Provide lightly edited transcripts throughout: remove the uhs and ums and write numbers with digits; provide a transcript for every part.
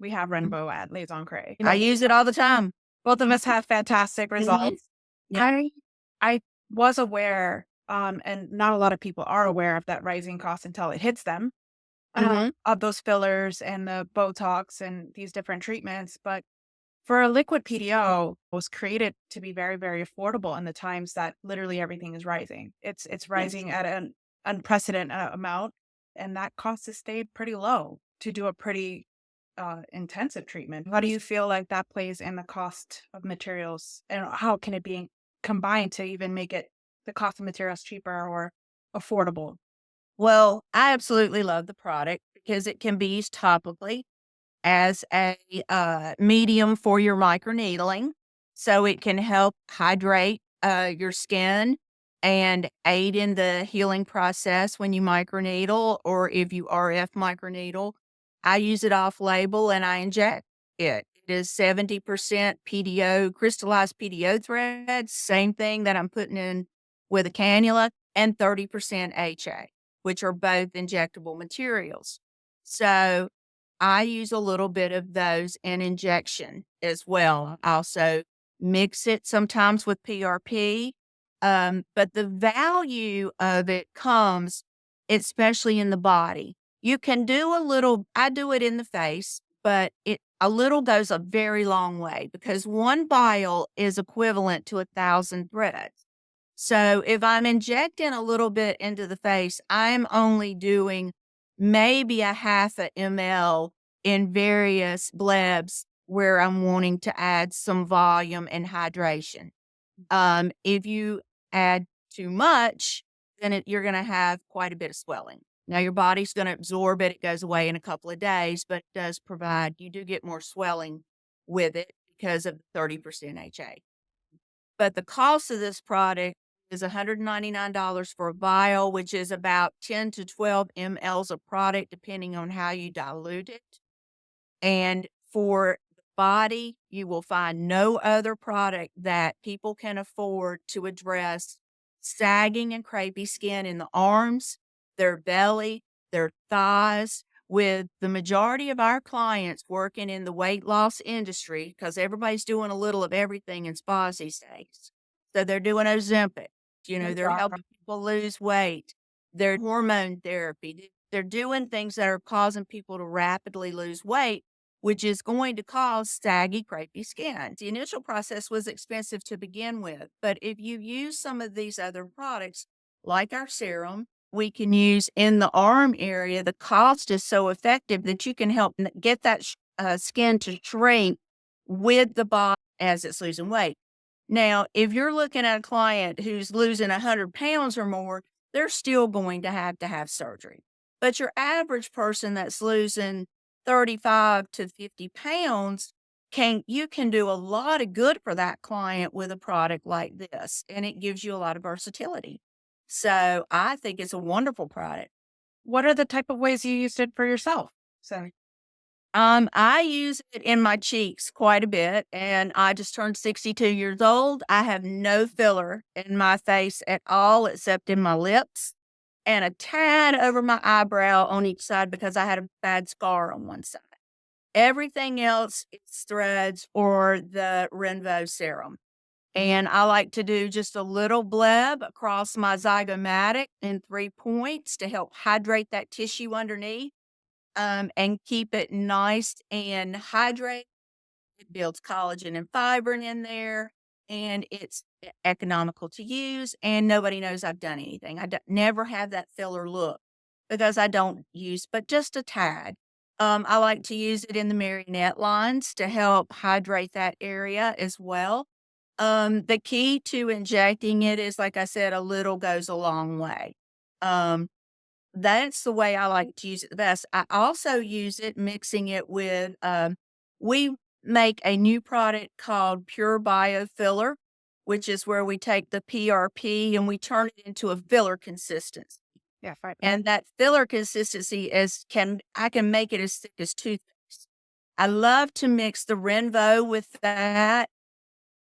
We have Renveau at Les Encres. I use it all the time. Both of us have fantastic Mhm. results. Yeah. I was aware, and not a lot of people are aware of that rising cost until it hits them, Mhm. of those fillers and the Botox and these different treatments. But for a liquid PDO, it was created to be very, very affordable in the times that literally everything is rising. It's Yes. rising at an unprecedented amount, and that cost has stayed pretty low to do a pretty intensive treatment. How do you feel like that plays in the cost of materials, and how can it be combined to even make it the cost of materials cheaper or affordable? Well, I absolutely love the product because it can be used topically as a medium for your microneedling. So it can help hydrate your skin and aid in the healing process when you microneedle or if you RF microneedle. I use it off label and I inject it. It is 70% PDO, crystallized PDO threads, same thing that I'm putting in with a cannula, and 30% HA, which are both injectable materials. So I use a little bit of those in injection as well. I also mix it sometimes with PRP. But the value of it comes especially in the body. You can do a little, I do it in the face, but a little goes a very long way because one vial is equivalent to 1,000 threads. So if I'm injecting a little bit into the face, I'm only doing maybe a half a ml in various blebs where I'm wanting to add some volume and hydration. If you add too much, then you're going to have quite a bit of swelling. Now your body's going to absorb it. It goes away in a couple of days, but it does provide, you do get more swelling with it because of the 30% HA. But the cost of this product is $199 for a vial, which is about 10 to 12 mLs of product, depending on how you dilute it. And for the body, you will find no other product that people can afford to address sagging and crepey skin in the arms, their belly, their thighs. With the majority of our clients working in the weight loss industry, because everybody's doing a little of everything in spas these days. So they're doing Ozempic, they're helping people lose weight. They're hormone therapy. They're doing things that are causing people to rapidly lose weight, which is going to cause saggy, crepey skin. The initial process was expensive to begin with, but if you use some of these other products, like our serum, we can use in the arm area, the cost is so effective that you can help get that skin to shrink with the body as it's losing weight. Now, if you're looking at a client who's losing 100 pounds or more, they're still going to have surgery. But your average person that's losing 35 to 50 pounds, you can do a lot of good for that client with a product like this, and it gives you a lot of versatility. So I think it's a wonderful product. What are the type of ways you used it for yourself? So, I use it in my cheeks quite a bit, and I just turned 62 years old. I have no filler in my face at all, except in my lips and a tad over my eyebrow on each side because I had a bad scar on one side. Everything else is threads or the Renveau serum. And I like to do just a little bleb across my zygomatic in 3 points to help hydrate that tissue underneath, and keep it nice and hydrated. It builds collagen and fibrin in there, and it's economical to use, and nobody knows I've done anything. Never have that filler look because I don't use but just a tad. I like to use it in the marionette lines to help hydrate that area as well. The key to injecting it is, like I said, a little goes a long way. Um, that's the way I like to use it the best. I also use it mixing it with, we make a new product called Pure Bio Filler, which is where we take the PRP and we turn it into a filler consistency. yeah, fine. And that filler consistency I can make it as thick as toothpaste. I love to mix the Renveau with that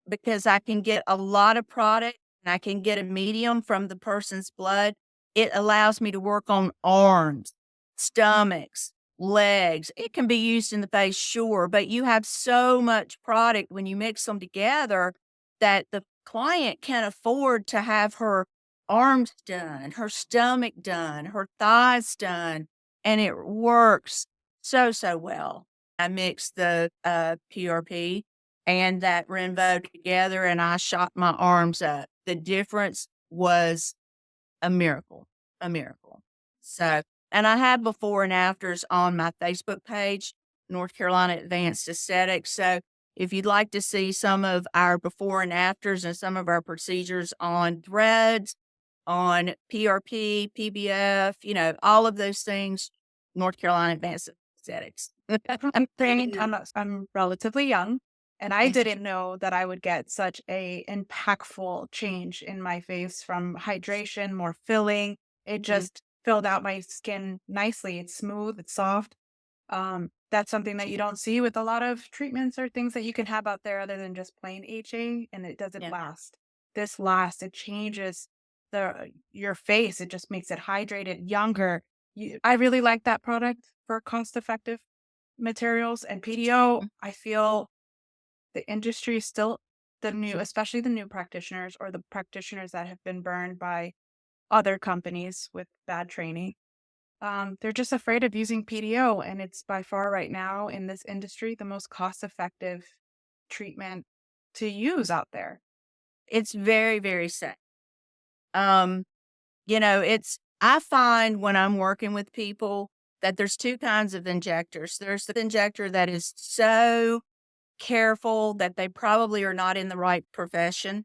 because I can get a lot of product and I can get a medium from the person's blood. It allows me to work on arms, stomachs, legs. It can be used in the face, sure, but you have so much product when you mix them together that the client can afford to have her arms done, her stomach done, her thighs done, and it works so, so well. I mixed the, PRP and that Renveau together, and I shot my arms up. The difference was a miracle, a miracle. So and I have before and afters on my Facebook page, North Carolina Advanced Aesthetics. So if you'd like to see some of our before and afters and some of our procedures on threads, on PRP, PBF, all of those things, North Carolina Advanced Aesthetics. I'm saying I'm relatively young, and I didn't know that I would get such a impactful change in my face from hydration, more filling. It Mhm. just filled out my skin nicely. It's smooth, it's soft. That's something that you don't see with a lot of treatments or things that you can have out there other than just plain HA, and it doesn't Yeah. last. This lasts. It changes your face. It just makes it hydrated, younger. I really like that product for cost effective materials and PDO. I feel the industry is still the new, especially the new practitioners or the practitioners that have been burned by other companies with bad training. They're just afraid of using PDO, and it's by far right now in this industry the most cost effective treatment to use out there. It's very, very safe. Um, it's I find when I'm working with people that there's 2 kinds of injectors. There's the injector that is so careful that they probably are not in the right profession,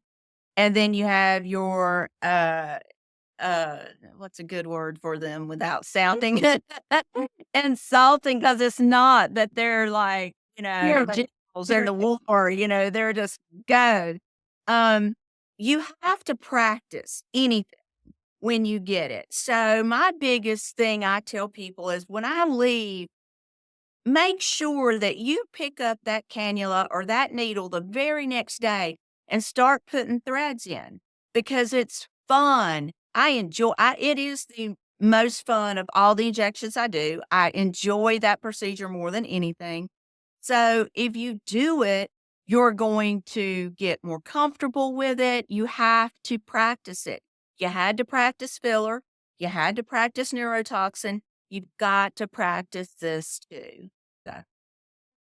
and then you have your, what's a good word for them without sounding insulting? Because it's not that they're like, Yeah, like generals in the war, they're just go. Um, you have to practice anything when you get it. So my biggest thing I tell people is when I leave, make sure that you pick up that cannula or that needle the very next day and start putting threads in because it's fun. It is the most fun of all the injections I do. I enjoy that procedure more than anything. So if you do it, you're going to get more comfortable with it. You have to practice it. You had to practice filler. You had to practice neurotoxin. You've got to practice this too.